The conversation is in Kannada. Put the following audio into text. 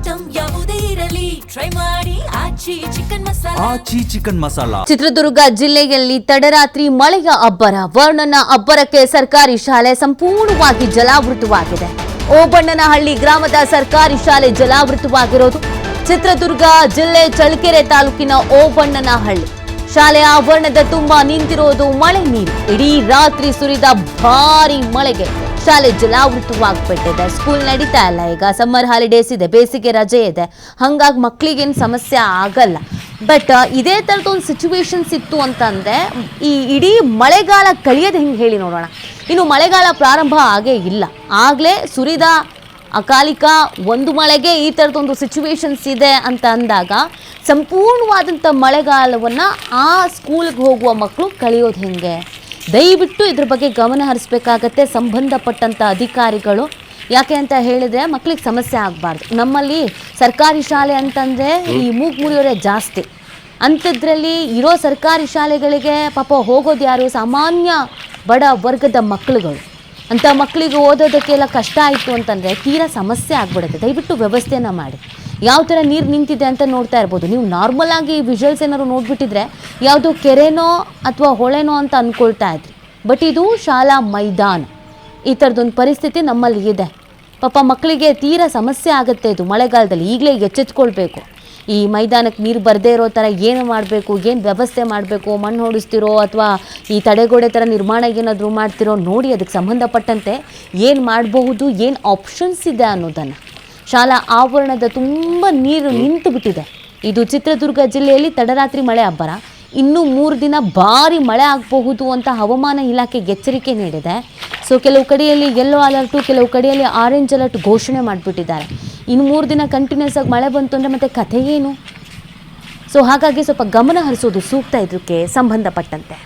ಐಟಂ ಯಾವುದೇ ಇರಲಿ ಟ್ರೈ ಮಾಡಿ ಆಚಿ ಚಿಕನ್ ಮಸಾಲಾ. ಚಿತ್ರದುರ್ಗ ಜಿಲ್ಲೆಯಲ್ಲಿ ತಡರಾತ್ರಿ ಮಳೆಯ ಅಬ್ಬರ. ವರ್ಣನ ಅಬ್ಬರಕ್ಕೆ ಸರ್ಕಾರಿ ಶಾಲೆ ಸಂಪೂರ್ಣವಾಗಿ ಜಲಾವೃತವಾಗಿದೆ. ಓಬಣ್ಣನಹಳ್ಳಿ ಗ್ರಾಮದ ಸರ್ಕಾರಿ ಶಾಲೆ ಜಲಾವೃತವಾಗಿರೋದು. ಚಿತ್ರದುರ್ಗ ಜಿಲ್ಲೆ ಚಳ್ಳಕೆರೆ ತಾಲೂಕಿನ ಓಬಣ್ಣನಹಳ್ಳಿ ಶಾಲೆಯ ಆವರಣದ ತುಂಬಾ ನಿಂತಿರೋದು ಮಳೆ ನೀರು. ಇಡೀ ರಾತ್ರಿ ಸುರಿದ ಭಾರಿ ಮಳೆಗೆ ಶಾಲೆ ಜಲಾವೃತವಾಗ್ಬಿಟ್ಟಿದೆ. ಸ್ಕೂಲ್ ನಡೀತಾ ಇಲ್ಲ, ಈಗ ಸಮ್ಮರ್ ಹಾಲಿಡೇಸ್ ಇದೆ, ಬೇಸಿಗೆ ರಜೆ ಇದೆ, ಹಾಗಾಗಿ ಮಕ್ಕಳಿಗೇನು ಸಮಸ್ಯೆ ಆಗಲ್ಲ. ಬಟ್ ಇದೇ ಥರದೊಂದು ಸಿಚುವೇಶನ್ಸ್ ಇತ್ತು ಅಂತಂದರೆ ಈ ಇಡೀ ಮಳೆಗಾಲ ಕಳೆಯೋದು ಹೆಂಗೆ ಹೇಳಿ ನೋಡೋಣ. ಇನ್ನು ಮಳೆಗಾಲ ಪ್ರಾರಂಭ ಆಗೇ ಇಲ್ಲ, ಆಗಲೇ ಸುರಿದ ಅಕಾಲಿಕ ಒಂದು ಮಳೆಗೆ ಈ ಥರದೊಂದು ಸಿಚುವೇಶನ್ಸ್ ಇದೆ ಅಂತ ಅಂದಾಗ ಸಂಪೂರ್ಣವಾದಂಥ ಮಳೆಗಾಲವನ್ನು ಆ ಸ್ಕೂಲ್ಗೆ ಹೋಗುವ ಮಕ್ಕಳು ಕಳೆಯೋದು ಹೆಂಗೆ? ದಯವಿಟ್ಟು ಇದ್ರ ಬಗ್ಗೆ ಗಮನ ಹರಿಸ್ಬೇಕಾಗತ್ತೆ ಸಂಬಂಧಪಟ್ಟಂಥ ಅಧಿಕಾರಿಗಳು. ಯಾಕೆ ಅಂತ ಹೇಳಿದರೆ ಮಕ್ಕಳಿಗೆ ಸಮಸ್ಯೆ ಆಗಬಾರ್ದು. ನಮ್ಮಲ್ಲಿ ಸರ್ಕಾರಿ ಶಾಲೆ ಅಂತಂದರೆ ಈ ಮೂಗು ಮುರಿಯೋರೇ ಜಾಸ್ತಿ. ಅಂಥದ್ರಲ್ಲಿ ಇರೋ ಸರ್ಕಾರಿ ಶಾಲೆಗಳಿಗೆ ಪಾಪ ಹೋಗೋದು ಯಾರು? ಸಾಮಾನ್ಯ ಬಡ ವರ್ಗದ ಮಕ್ಕಳುಗಳು. ಅಂಥ ಮಕ್ಕಳಿಗೆ ಓದೋದಕ್ಕೆಲ್ಲ ಕಷ್ಟ ಆಯಿತು ಅಂತಂದರೆ ತೀರಾ ಸಮಸ್ಯೆ ಆಗ್ಬಿಡುತ್ತೆ. ದಯವಿಟ್ಟು ವ್ಯವಸ್ಥೆನ ಮಾಡಿ. ಯಾವ ಥರ ನೀರು ನಿಂತಿದೆ ಅಂತ ನೋಡ್ತಾ ಇರ್ಬೋದು ನೀವು. ನಾರ್ಮಲ್ ಆಗಿ ವಿಜುವಲ್ಸ್ ಏನಾದ್ರು ನೋಡಿಬಿಟ್ಟಿದ್ರೆ ಯಾವುದೋ ಕೆರೆನೋ ಅಥವಾ ಹೊಳೆನೋ ಅಂತ ಅಂದ್ಕೊಳ್ತಾ ಇದ್ರಿ. ಬಟ್ ಇದು ಶಾಲಾ ಮೈದಾನ. ಈ ಥರದೊಂದು ಪರಿಸ್ಥಿತಿ ನಮ್ಮಲ್ಲಿ ಇದೆ. ಪಾಪ ಮಕ್ಕಳಿಗೆ ತೀರಾ ಸಮಸ್ಯೆ ಆಗುತ್ತೆ ಇದು ಮಳೆಗಾಲದಲ್ಲಿ. ಈಗಲೇ ಎಚ್ಚೆತ್ಕೊಳ್ಬೇಕು. ಈ ಮೈದಾನಕ್ಕೆ ನೀರು ಬರದೇ ಇರೋ ಥರ ಏನು ಮಾಡಬೇಕು, ಏನು ವ್ಯವಸ್ಥೆ ಮಾಡಬೇಕು, ಮಣ್ಣು ಹೊಡಿಸ್ತಿರೋ ಅಥವಾ ಈ ತಡೆಗೋಡೆ ಥರ ನಿರ್ಮಾಣ ಏನಾದರೂ ಮಾಡ್ತಿರೋ ನೋಡಿ ಅದಕ್ಕೆ ಸಂಬಂಧಪಟ್ಟಂತೆ ಏನು ಮಾಡಬಹುದು, ಏನು ಆಪ್ಷನ್ಸ್ ಇದೆ ಅನ್ನೋದನ್ನು. ಶಾಲಾ ಆವರಣದ ತುಂಬ ನೀರು ನಿಂತು ಬಿಟ್ಟಿದೆ. ಇದು ಚಿತ್ರದುರ್ಗ ಜಿಲ್ಲೆಯಲ್ಲಿ ತಡರಾತ್ರಿ ಮಳೆ ಅಬ್ಬರ. ಇನ್ನೂ 3 ದಿನ ಭಾರಿ ಮಳೆ ಆಗಬಹುದು ಅಂತ ಹವಾಮಾನ ಇಲಾಖೆಗೆ ಎಚ್ಚರಿಕೆ ನೀಡಿದೆ. ಸೊ ಕೆಲವು ಕಡೆಯಲ್ಲಿ ಯೆಲ್ಲೋ ಅಲರ್ಟು, ಕೆಲವು ಕಡೆಯಲ್ಲಿ ಆರೆಂಜ್ ಅಲರ್ಟ್ ಘೋಷಣೆ ಮಾಡಿಬಿಟ್ಟಿದ್ದಾರೆ. ಇನ್ನು 3 ದಿನ ಕಂಟಿನ್ಯೂಸ್ ಆಗಿ ಮಳೆ ಬಂತು ಅಂದರೆ ಮತ್ತೆ ಕಥೆ ಏನು? ಸೊ ಹಾಗಾಗಿ ಸ್ವಲ್ಪ ಗಮನ ಹರಿಸೋದು ಸೂಕ್ತ ಇದಕ್ಕೆ ಸಂಬಂಧಪಟ್ಟಂತೆ.